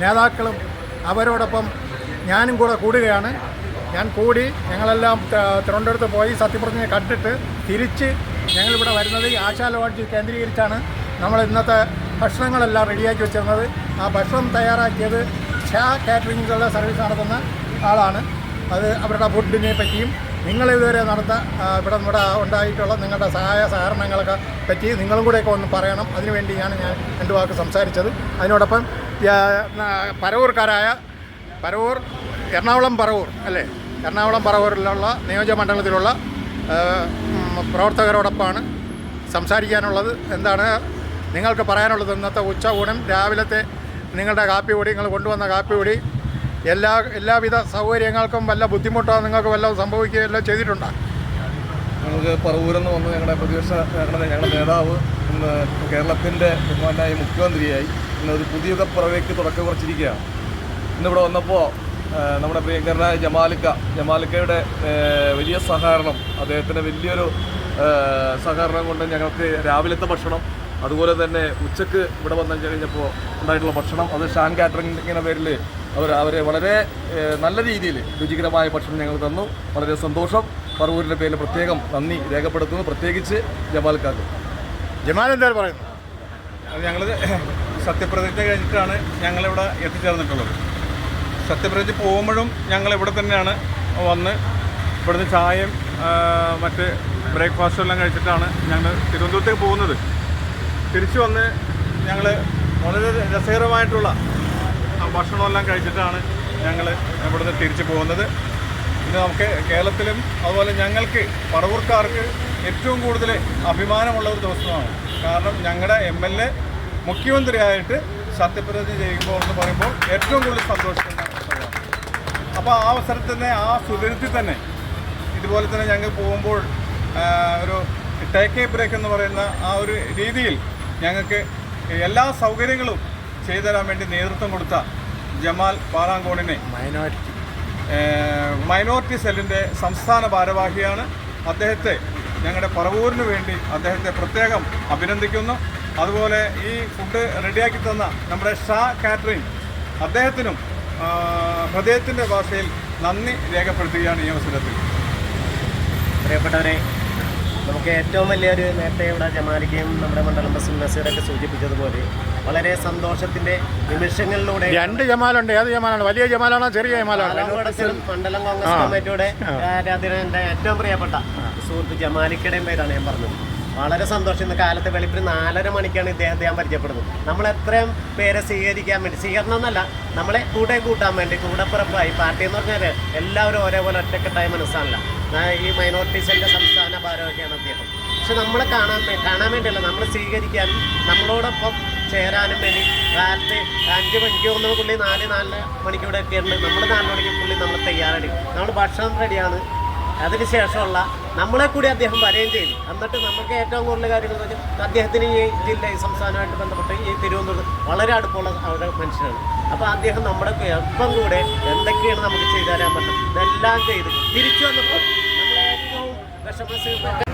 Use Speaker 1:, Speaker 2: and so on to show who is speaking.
Speaker 1: നേതാക്കളും അവരോടൊപ്പം ഞാനും കൂടെ കൂടുകയാണ്. ഞാൻ കൂടി ഞങ്ങളെല്ലാം തിരുവനന്തപുരത്ത് പോയി സത്യപ്രതിജ്ഞ കണ്ടിട്ട് തിരിച്ച് ഞങ്ങളിവിടെ വരുന്നത് ഈ ആശാ ലോഡ്ജ് കേന്ദ്രീകരിച്ചാണ് നമ്മൾ ഇന്നത്തെ ഭക്ഷണങ്ങളെല്ലാം റെഡിയാക്കി വെച്ചിരുന്നത്. ആ ഭക്ഷണം തയ്യാറാക്കിയത് ഷാ കാറ്ററിംഗുകളുടെ സർവീസ് നടത്തുന്ന ആളാണ്. അത് അവരുടെ ഫുഡിനെ പറ്റിയും നിങ്ങളിതുവരെ ഇവിടെ ഉണ്ടായിട്ടുള്ള നിങ്ങളുടെ സഹായ സഹകരണങ്ങളൊക്കെ പറ്റി നിങ്ങളും കൂടെയൊക്കെ ഒന്ന് പറയണം. അതിനുവേണ്ടിയാണ് ഞാൻ 2 വാക്ക് സംസാരിച്ചത്. അതിനോടൊപ്പം എറണാകുളം പറവൂർ അല്ലേ, എറണാകുളം പറവൂരിലുള്ള നിയോജകമണ്ഡലത്തിലുള്ള പ്രവർത്തകരോടൊപ്പമാണ് സംസാരിക്കാനുള്ളത്. എന്താണ് നിങ്ങൾക്ക് പറയാനുള്ളത്? ഇന്നത്തെ ഉച്ചയൂണും രാവിലത്തെ നിങ്ങളുടെ കാപ്പിപ്പൊടി, നിങ്ങൾ കൊണ്ടുവന്ന കാപ്പിപ്പൊടി, എല്ലാവിധ സൗകര്യങ്ങൾക്കും വല്ല ബുദ്ധിമുട്ടോ നിങ്ങൾക്ക് വല്ലതും സംഭവിക്കുകയെല്ലാം ചെയ്തിട്ടുണ്ടോ?
Speaker 2: നമുക്ക് പറവൂരെന്ന് വന്ന് ഞങ്ങളുടെ പ്രതിപക്ഷ ഞങ്ങളുടെ നേതാവ് ഇന്ന് കേരളത്തിൻ്റെ ബഹുമാനായ മുഖ്യമന്ത്രിയായി ഇന്നൊരു പുതിയ പിറവിക്ക് തുടക്കം കുറിച്ചിരിക്കുകയാണ്. ഇന്നിവിടെ വന്നപ്പോൾ നമ്മുടെ പ്രിയങ്കരനായ ജമാലിക്കയുടെ വലിയ സഹകരണം, അദ്ദേഹത്തിൻ്റെ വലിയൊരു സഹകരണം കൊണ്ട് ഞങ്ങൾക്ക് രാവിലത്തെ ഭക്ഷണം, അതുപോലെ തന്നെ ഉച്ചക്ക് ഇവിടെ വന്നു കഴിഞ്ഞപ്പോൾ ഉണ്ടായിട്ടുള്ള ഭക്ഷണം, അത് ഷാൻ കാറ്ററിംഗിൻ്റെ പേരിൽ അവരെ വളരെ നല്ല രീതിയിൽ രുചികരമായ ഭക്ഷണം ഞങ്ങൾ തന്നു. വളരെ സന്തോഷം. പറവൂരിൻ്റെ പേരിൽ പ്രത്യേകം നന്ദി രേഖപ്പെടുത്തുന്നു, പ്രത്യേകിച്ച് ജമാലിക്കാക്ക്.
Speaker 1: ജമാൽ എന്താ പറയുന്നത്?
Speaker 3: ഞങ്ങൾ സത്യപ്രതിജ്ഞ കഴിഞ്ഞിട്ടാണ് ഞങ്ങളിവിടെ എത്തിച്ചേർന്നിട്ടുള്ളത്. സത്യപ്രതിജ്ഞ പോകുമ്പോഴും ഞങ്ങളിവിടെ തന്നെയാണ് വന്ന് ഇവിടുന്ന് ചായയും മറ്റ് ബ്രേക്ക്ഫാസ്റ്റും എല്ലാം കഴിച്ചിട്ടാണ് ഞങ്ങൾ തിരുവനന്തപുരത്തേക്ക് പോകുന്നത്. തിരിച്ചു വന്ന് ഞങ്ങൾ വളരെ രസകരമായിട്ടുള്ള ഭക്ഷണമെല്ലാം കഴിച്ചിട്ടാണ് ഞങ്ങൾ ഇവിടുന്ന് തിരിച്ചു പോകുന്നത്. ഇത് നമുക്ക് കേരളത്തിലും അതുപോലെ ഞങ്ങൾക്ക് പറവൂർക്കാർക്ക് ഏറ്റവും കൂടുതൽ അഭിമാനമുള്ള ഒരു ദിവസമാണ്. കാരണം ഞങ്ങളുടെ MLA മുഖ്യമന്ത്രിയായിട്ട് സത്യപ്രതിജ്ഞ ചെയ്യുമ്പോൾ എന്ന് പറയുമ്പോൾ ഏറ്റവും കൂടുതൽ സന്തോഷിക്കുന്ന അവസരമാണ്. അപ്പോൾ ആ അവസരത്തിൽ തന്നെ ആ സുദിനത്തിൽ തന്നെ ഇതുപോലെ തന്നെ ഞങ്ങൾ പോകുമ്പോൾ ഒരു ടേക്ക് എ ബ്രേക്ക് എന്ന് പറയുന്ന ആ ഒരു രീതിയിൽ ഞങ്ങൾക്ക് എല്ലാ സൗകര്യങ്ങളും ചെയ്തു തരാൻ വേണ്ടി നേതൃത്വം കൊടുത്ത ജമാൽ പാറാങ്കോണിനെ മൈനോറിറ്റി സെല്ലിൻ്റെ സംസ്ഥാന ഭാരവാഹിയാണ്. അദ്ദേഹത്തെ ഞങ്ങളുടെ പറവൂരിന് വേണ്ടി അദ്ദേഹത്തെ പ്രത്യേകം അഭിനന്ദിക്കുന്നു. അതുപോലെ ഈ ഫുഡ് റെഡിയാക്കി തന്ന നമ്മുടെ ഷാ കാറ്ററിംഗ് അദ്ദേഹത്തിനും ഹൃദയത്തിൻ്റെ ഭാഷയിൽ നന്ദി രേഖപ്പെടുത്തുകയാണ് ഈ അവസരത്തിൽ.
Speaker 4: പ്രിയപ്പെട്ടവരെ, നമുക്ക് ഏറ്റവും വലിയൊരു നേരത്തെ ഇവിടെ ജമാലിക്കയും നമ്മുടെ മണ്ഡലം പ്രസിഡന്റ് നസീറൊക്കെ സൂചിപ്പിച്ചതുപോലെ വളരെ സന്തോഷത്തിന്റെ നിമിഷങ്ങളിലൂടെ
Speaker 1: 2 ജമാലുണ്ട്. ഏത് ജമാലാണ്? വലിയ ജമാലാണോ ചെറിയ ജമാലാണോ?
Speaker 4: മണ്ഡലം കോൺഗ്രസ് കമ്മിറ്റിയുടെ എൻ്റെ ഏറ്റവും പ്രിയപ്പെട്ട സുഹൃത്ത് ജമാലിക്കയുടെയും പേരാണ് ഞാൻ പറഞ്ഞത്. വളരെ സന്തോഷം. ഇന്ന് കാലത്തെ വെളുപ്പിന് 4:30 മണിക്കാണ് ഇദ്ദേഹത്തെ ഞാൻ പരിചയപ്പെടുന്നത്. നമ്മൾ എത്രയും പേരെ സ്വീകരിക്കാൻ വേണ്ടി, സ്വീകരണം എന്നല്ല, നമ്മളെ കൂട്ടാൻ വേണ്ടി, കൂടപ്പിറപ്പായി പാർട്ടി എന്ന് പറഞ്ഞാൽ എല്ലാവരും ഒരേപോലെ ഒറ്റക്കെട്ടായ മനസ്സാണല്ല. ഈ മൈനോറിറ്റി സെല്ലിൻ്റെ സംസ്ഥാന ഭാരവാഹിയാണ് അദ്ദേഹം. പക്ഷെ നമ്മളെ കാണാൻ വേണ്ടിയല്ല, നമ്മൾ സ്വീകരിക്കാനും നമ്മളോടൊപ്പം ചേരാനും വേണ്ടി കാലത്ത് 5 മണിക്ക് ഒന്ന് പുള്ളി 4 മണിക്കൂടെ എത്തിയിട്ടുണ്ട്. നമ്മൾ 4 മണിക്ക് പുള്ളി നമ്മൾ തയ്യാറെടുക്കും. നമ്മൾ ഭക്ഷണം റെഡിയാണ്. അതിന് ശേഷമുള്ള നമ്മളെ കൂടി അദ്ദേഹം വരികയും ചെയ്തു. എന്നിട്ട് നമുക്ക് ഏറ്റവും കൂടുതൽ കാര്യങ്ങൾ എന്ന് വെച്ചാൽ അദ്ദേഹത്തിന് ഈ ജില്ല ഈ സംസ്ഥാനമായിട്ട് ബന്ധപ്പെട്ട് ഈ തിരുവനന്തപുരത്ത് വളരെ അടുപ്പമുള്ള അവരുടെ മനുഷ്യരാണ്. അപ്പോൾ അദ്ദേഹം നമ്മുടെ ഒപ്പം കൂടെ എന്തൊക്കെയാണ് നമുക്ക് ചെയ്തു തരാൻ പറ്റും ഇതെല്ലാം ചെയ്ത് തിരിച്ചു വന്നപ്പോൾ നമ്മളെ ഏറ്റവും വിഷമ